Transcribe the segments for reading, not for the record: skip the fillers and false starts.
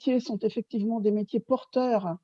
métiers sont effectivement des métiers porteurs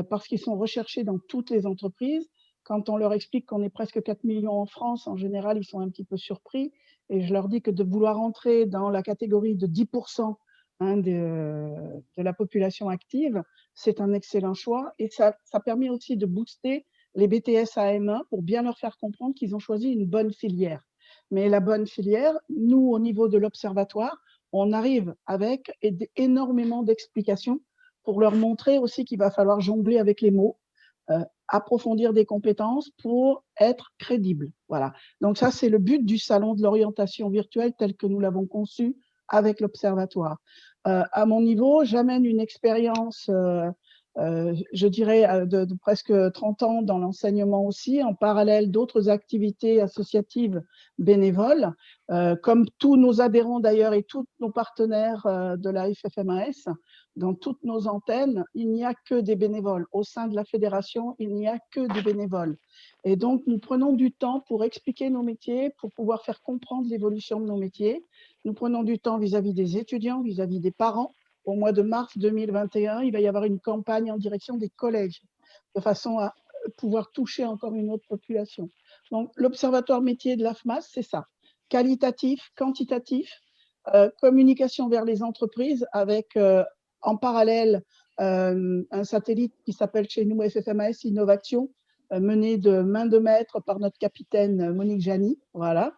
parce qu'ils sont recherchés dans toutes les entreprises. Quand on leur explique qu'on est presque 4 millions en France, en général, ils sont un petit peu surpris. Et je leur dis que de vouloir entrer dans la catégorie de 10% de la population active, c'est un excellent choix. Et ça permet aussi de booster les BTS AM1 pour bien leur faire comprendre qu'ils ont choisi une bonne filière. Mais la bonne filière, nous, au niveau de l'Observatoire, on arrive avec énormément d'explications pour leur montrer aussi qu'il va falloir jongler avec les mots, approfondir des compétences pour être crédible. Voilà. Donc ça, c'est le but du salon de l'orientation virtuelle tel que nous l'avons conçu avec l'Observatoire. À mon niveau, j'amène une expérience, je dirais, de presque 30 ans dans l'enseignement aussi, en parallèle d'autres activités associatives bénévoles, comme tous nos adhérents d'ailleurs et tous nos partenaires de la FFMAS. Dans toutes nos antennes, il n'y a que des bénévoles. Au sein de la fédération, il n'y a que des bénévoles. Et donc, nous prenons du temps pour expliquer nos métiers, pour pouvoir faire comprendre l'évolution de nos métiers. Nous prenons du temps vis-à-vis des étudiants, vis-à-vis des parents. Au mois de mars 2021, il va y avoir une campagne en direction des collèges, de façon à pouvoir toucher encore une autre population. Donc, l'Observatoire métier de l'AFMAS, c'est ça. Qualitatif, quantitatif, communication vers les entreprises avec, en parallèle, un satellite qui s'appelle chez nous FFMAS Innovation, mené de main de maître par notre capitaine Monique Jani, voilà,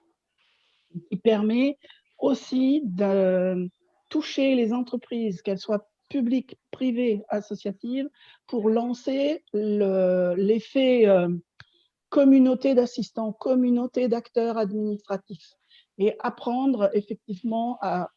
qui permet aussi de toucher les entreprises, qu'elles soient publiques, privées, associatives, pour lancer l'effet communauté d'assistants, communauté d'acteurs administratifs et apprendre effectivement à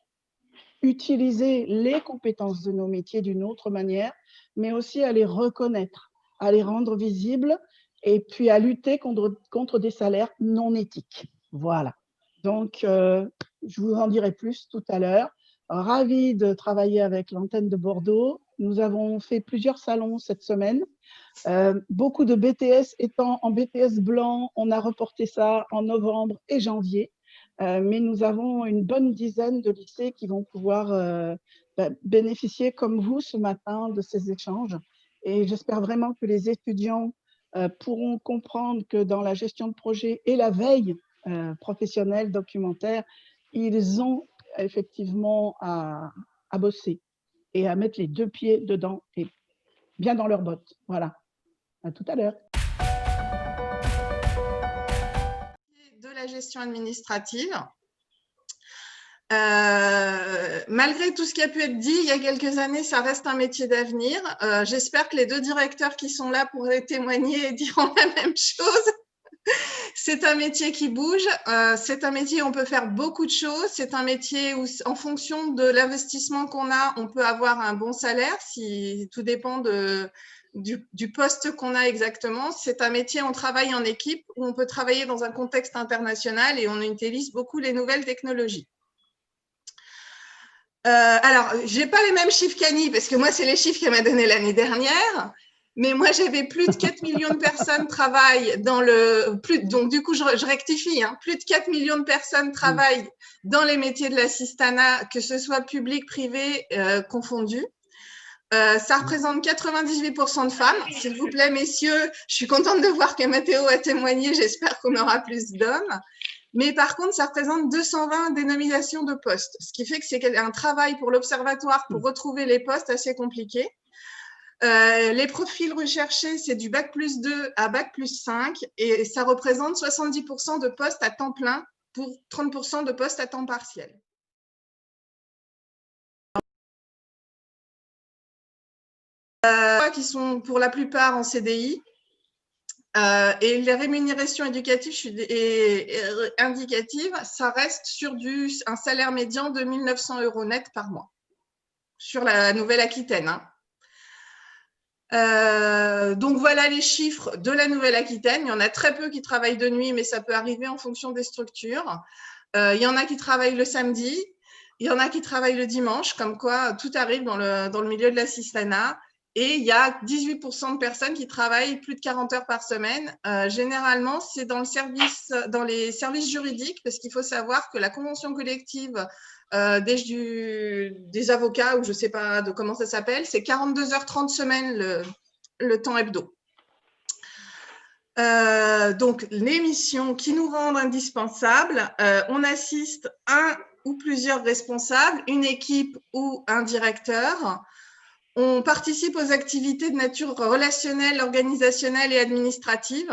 utiliser les compétences de nos métiers d'une autre manière, mais aussi à les reconnaître, à les rendre visibles et puis à lutter contre des salaires non éthiques. Voilà. Donc, je vous en dirai plus tout à l'heure. Ravie de travailler avec l'antenne de Bordeaux. Nous avons fait plusieurs salons cette semaine. Beaucoup de BTS étant en BTS blanc, on a reporté ça en novembre et janvier. Mais nous avons une bonne dizaine de lycées qui vont pouvoir bénéficier, comme vous ce matin, de ces échanges. Et j'espère vraiment que les étudiants pourront comprendre que dans la gestion de projet et la veille professionnelle documentaire, ils ont effectivement à bosser et à mettre les deux pieds dedans et bien dans leurs bottes. Voilà. À tout à l'heure. De la gestion administrative. Malgré tout ce qui a pu être dit il y a quelques années, ça reste un métier d'avenir. J'espère que les deux directeurs qui sont là pourraient témoigner et diront la même chose. C'est un métier qui bouge, c'est un métier où on peut faire beaucoup de choses, c'est un métier où, en fonction de l'investissement qu'on a, on peut avoir un bon salaire, si tout dépend du poste qu'on a exactement. C'est un métier où on travaille en équipe, où on peut travailler dans un contexte international et on utilise beaucoup les nouvelles technologies. Alors, j'ai pas les mêmes chiffres qu'Annie, parce que moi, c'est les chiffres qu'elle m'a donnés l'année dernière. Mais moi, j'avais plus de 4 millions de personnes travaillent dans le… donc, du coup, je rectifie. Hein, plus de 4 millions de personnes travaillent dans les métiers de l'assistanat, que ce soit public, privé, confondu. Ça représente 98% de femmes. S'il vous plaît, messieurs, je suis contente de voir que Mathéo a témoigné. J'espère qu'on aura plus d'hommes. Mais par contre, ça représente 220 dénominations de postes, ce qui fait que c'est un travail pour l'Observatoire pour retrouver les postes assez compliqué. Les profils recherchés, c'est du Bac+2 à Bac+5 et ça représente 70% de postes à temps plein pour 30% de postes à temps partiel. Qui sont pour la plupart en CDI. Et les rémunérations éducatives et indicatives, ça reste sur un salaire médian de 1 900 € net par mois sur la Nouvelle-Aquitaine. Hein. Donc voilà les chiffres de la Nouvelle-Aquitaine. Il y en a très peu qui travaillent de nuit, mais ça peut arriver en fonction des structures. Il y en a qui travaillent le samedi, il y en a qui travaillent le dimanche, comme quoi tout arrive dans le milieu de l'assistanat. Et il y a 18% de personnes qui travaillent plus de 40 heures par semaine. Généralement, c'est dans les services juridiques, parce qu'il faut savoir que la convention collective des avocats, ou je ne sais pas de comment ça s'appelle, c'est 42 heures 30 semaines le temps hebdo. Donc, les missions qui nous rendent indispensables, on assiste un ou plusieurs responsables, une équipe ou un directeur. On participe aux activités de nature relationnelle, organisationnelle et administrative.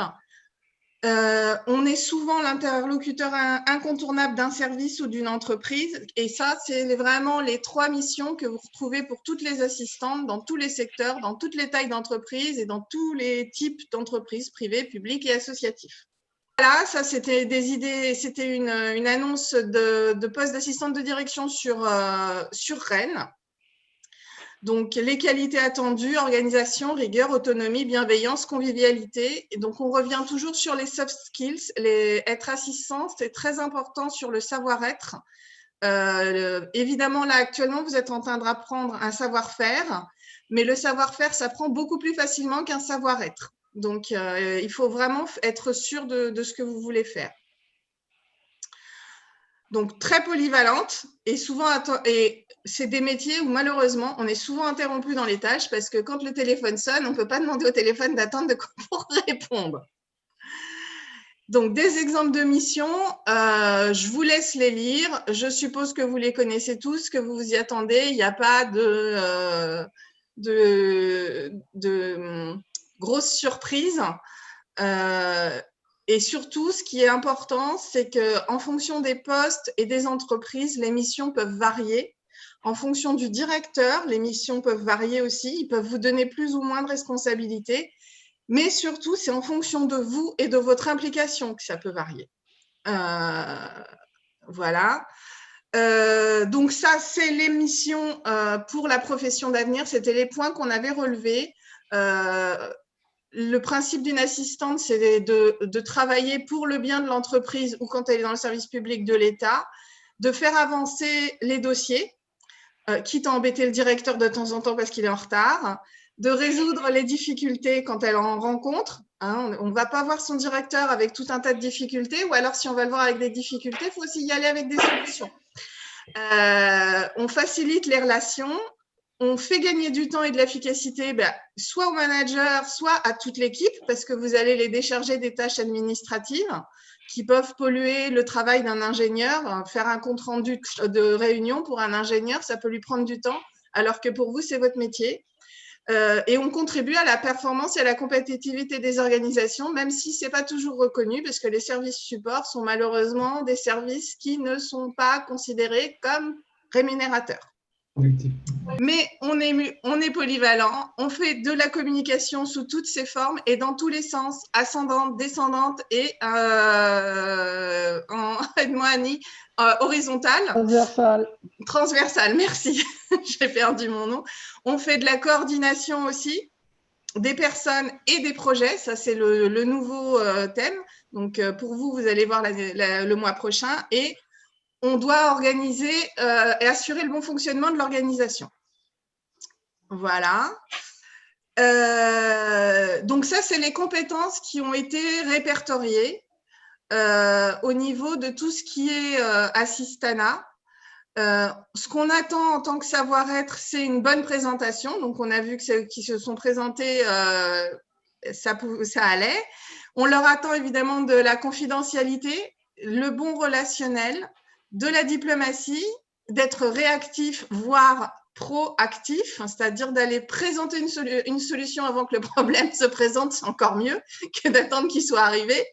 On est souvent l'interlocuteur incontournable d'un service ou d'une entreprise. Et ça, c'est vraiment les 3 missions que vous retrouvez pour toutes les assistantes, dans tous les secteurs, dans toutes les tailles d'entreprise et dans tous les types d'entreprises privées, publiques et associatives. Voilà, ça, c'était des idées, c'était une annonce de poste d'assistante de direction sur Rennes. Donc, les qualités attendues, organisation, rigueur, autonomie, bienveillance, convivialité. Et donc, on revient toujours sur les soft skills. Être assistant, c'est très important sur le savoir-être. Évidemment, là, actuellement, vous êtes en train d'apprendre un savoir-faire, mais le savoir-faire s'apprend beaucoup plus facilement qu'un savoir-être. Donc, il faut vraiment être sûr de ce que vous voulez faire. Donc, très polyvalente et c'est des métiers où malheureusement, on est souvent interrompu dans les tâches parce que quand le téléphone sonne, on ne peut pas demander au téléphone d'attendre pour répondre. Donc, des exemples de missions, je vous laisse les lire. Je suppose que vous les connaissez tous, que vous vous y attendez. Il n'y a pas de grosses surprises. Et surtout, ce qui est important, c'est qu'en fonction des postes et des entreprises, les missions peuvent varier. En fonction du directeur, les missions peuvent varier aussi. Ils peuvent vous donner plus ou moins de responsabilités. Mais surtout, c'est en fonction de vous et de votre implication que ça peut varier. Voilà. Donc ça, c'est les missions pour la profession d'avenir. C'était les points qu'on avait relevés. Le principe d'une assistante, c'est de travailler pour le bien de l'entreprise ou quand elle est dans le service public de l'État, de faire avancer les dossiers, quitte à embêter le directeur de temps en temps parce qu'il est en retard, de résoudre les difficultés quand elle en rencontre. Hein, on ne va pas voir son directeur avec tout un tas de difficultés, ou alors si on va le voir avec des difficultés, il faut aussi y aller avec des solutions. On facilite les relations. On fait gagner du temps et de l'efficacité, soit au manager, soit à toute l'équipe, parce que vous allez les décharger des tâches administratives qui peuvent polluer le travail d'un ingénieur. Faire un compte-rendu de réunion pour un ingénieur, ça peut lui prendre du temps, alors que pour vous, c'est votre métier. Et on contribue à la performance et à la compétitivité des organisations, même si ce n'est pas toujours reconnu, parce que les services support sont malheureusement des services qui ne sont pas considérés comme rémunérateurs. Mais on est polyvalent, on fait de la communication sous toutes ses formes et dans tous les sens, ascendante, descendante et aide-moi Annie, horizontale. Transversale, merci, j'ai perdu mon nom. On fait de la coordination aussi, des personnes et des projets, ça c'est le nouveau thème. Donc pour vous, vous allez voir le mois prochain et on doit organiser et assurer le bon fonctionnement de l'organisation. Voilà. Donc ça, c'est les compétences qui ont été répertoriées au niveau de tout ce qui est assistanat. Ce qu'on attend en tant que savoir-être, c'est une bonne présentation. Donc, on a vu qu'ils se sont présentés, ça allait. On leur attend évidemment de la confidentialité, le bon relationnel, de la diplomatie, d'être réactif, voire proactif, c'est-à-dire d'aller présenter une solution avant que le problème se présente, c'est encore mieux que d'attendre qu'il soit arrivé.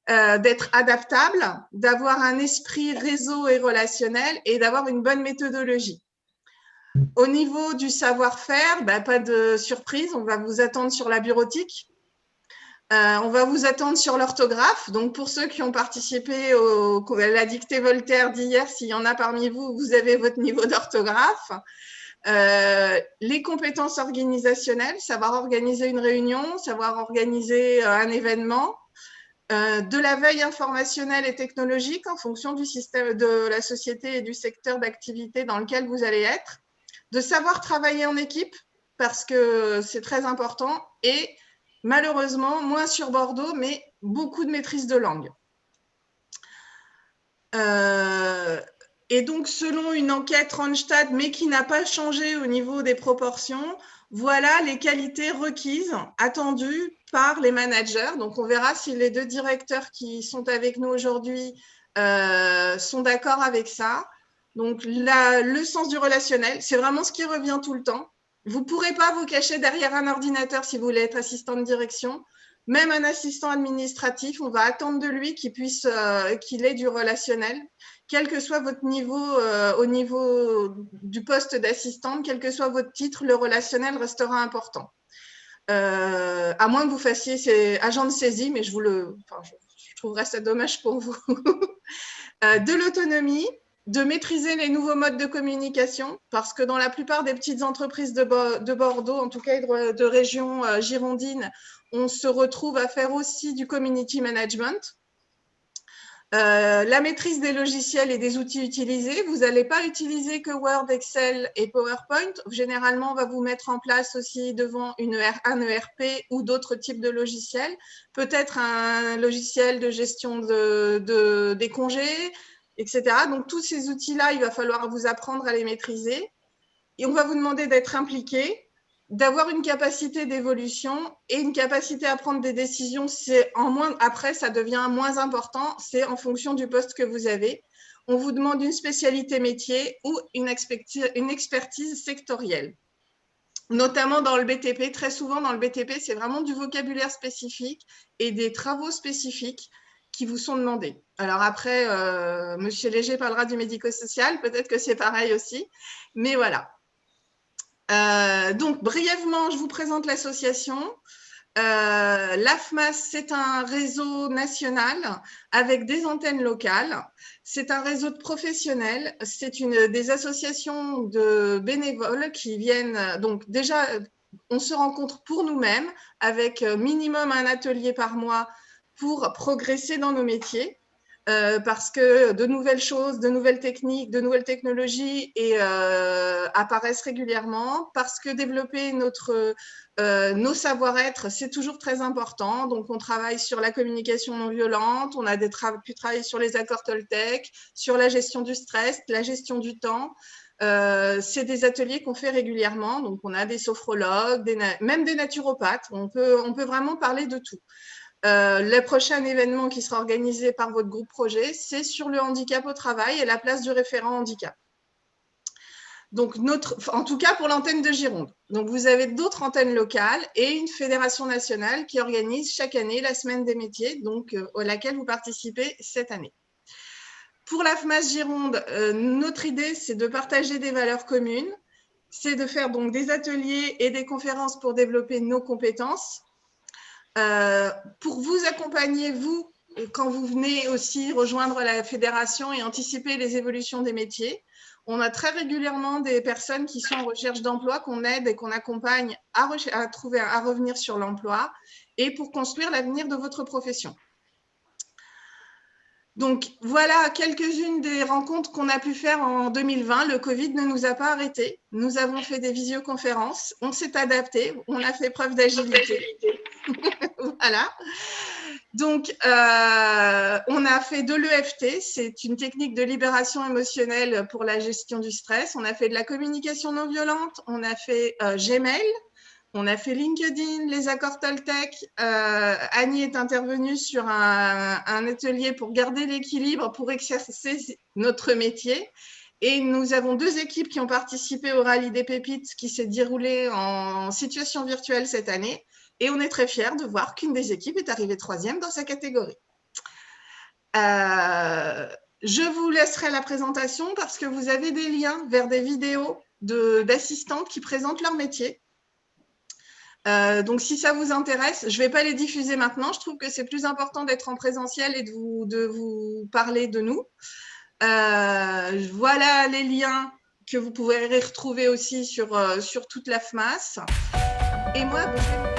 D'être adaptable, d'avoir un esprit réseau et relationnel et d'avoir une bonne méthodologie. Au niveau du savoir-faire, pas de surprise, on va vous attendre sur la bureautique, on va vous attendre sur l'orthographe. Donc, pour ceux qui ont participé à la dictée Voltaire d'hier, s'il y en a parmi vous, vous avez votre niveau d'orthographe. Les compétences organisationnelles, savoir organiser une réunion, savoir organiser un événement. De la veille informationnelle et technologique en fonction du système de la société et du secteur d'activité dans lequel vous allez être, de savoir travailler en équipe, parce que c'est très important et malheureusement, moins sur Bordeaux, mais beaucoup de maîtrise de langue. Et donc, selon une enquête Randstad, mais qui n'a pas changé au niveau des proportions, voilà les qualités requises, attendues par les managers. Donc, on verra si les 2 directeurs qui sont avec nous aujourd'hui sont d'accord avec ça. Donc, le sens du relationnel, c'est vraiment ce qui revient tout le temps. Vous ne pourrez pas vous cacher derrière un ordinateur si vous voulez être assistant de direction. Même un assistant administratif, on va attendre de lui qu'il ait du relationnel, quel que soit votre niveau, au niveau du poste d'assistante, quel que soit votre titre, le relationnel restera important. À moins que vous fassiez agent de saisie, mais je trouverais ça dommage pour vous. De l'autonomie, de maîtriser les nouveaux modes de communication, parce que dans la plupart des petites entreprises de Bordeaux, en tout cas de région girondine, on se retrouve à faire aussi du community management. La maîtrise des logiciels et des outils utilisés. Vous n'allez pas utiliser que Word, Excel et PowerPoint. Généralement, on va vous mettre en place aussi devant un ERP ou d'autres types de logiciels. Peut-être un logiciel de gestion des congés, etc. Donc, tous ces outils-là, il va falloir vous apprendre à les maîtriser. Et on va vous demander d'être impliqué, d'avoir une capacité d'évolution et une capacité à prendre des décisions. Après, ça devient moins important, c'est en fonction du poste que vous avez. On vous demande une spécialité métier ou une expertise sectorielle. Notamment dans le BTP, très souvent dans le BTP, c'est vraiment du vocabulaire spécifique et des travaux spécifiques qui vous sont demandés. Alors après, Monsieur Léger parlera du médico-social, peut-être que c'est pareil aussi, mais voilà. Donc, brièvement, je vous présente l'association. L'AFMAS, c'est un réseau national avec des antennes locales. C'est un réseau de professionnels. C'est des associations de bénévoles qui viennent. Donc, déjà, on se rencontre pour nous-mêmes avec minimum un atelier par mois pour progresser dans nos métiers. Parce que de nouvelles choses, de nouvelles techniques, de nouvelles technologies apparaissent régulièrement, parce que développer nos savoir-être, c'est toujours très important. Donc, on travaille sur la communication non violente, on a pu travailler sur les accords Toltec, sur la gestion du stress, la gestion du temps. C'est des ateliers qu'on fait régulièrement. Donc, on a des sophrologues, même des naturopathes. On peut vraiment parler de tout. Le prochain événement qui sera organisé par votre groupe projet, c'est sur le handicap au travail et la place du référent handicap. Donc, en tout cas pour l'antenne de Gironde. Donc, vous avez d'autres antennes locales et une fédération nationale qui organise chaque année la semaine des métiers, donc à laquelle vous participez cette année. Pour l'AFMAS Gironde, notre idée, c'est de partager des valeurs communes, c'est de faire donc des ateliers et des conférences pour développer nos compétences. Pour vous accompagner, vous, quand vous venez aussi rejoindre la fédération et anticiper les évolutions des métiers, on a très régulièrement des personnes qui sont en recherche d'emploi, qu'on aide et qu'on accompagne à revenir sur l'emploi et pour construire l'avenir de votre profession. Donc, voilà quelques-unes des rencontres qu'on a pu faire en 2020. Le Covid ne nous a pas arrêtés. Nous avons fait des visioconférences. On s'est adapté. On a fait preuve d'agilité. Voilà. Donc, on a fait de l'EFT. C'est une technique de libération émotionnelle pour la gestion du stress. On a fait de la communication non violente. On a fait Gmail. On a fait LinkedIn, les accords Toltec. Annie est intervenue sur un atelier pour garder l'équilibre, pour exercer notre métier. Et nous avons 2 équipes qui ont participé au Rallye des Pépites qui s'est déroulé en situation virtuelle cette année. Et on est très fiers de voir qu'une des équipes est arrivée 3e dans sa catégorie. Je vous laisserai la présentation parce que vous avez des liens vers des vidéos d'assistantes qui présentent leur métier. Donc, si ça vous intéresse, je ne vais pas les diffuser maintenant. Je trouve que c'est plus important d'être en présentiel et de vous parler de nous. Voilà les liens que vous pourrez retrouver aussi sur toute la FMAS. Et moi, je vais vous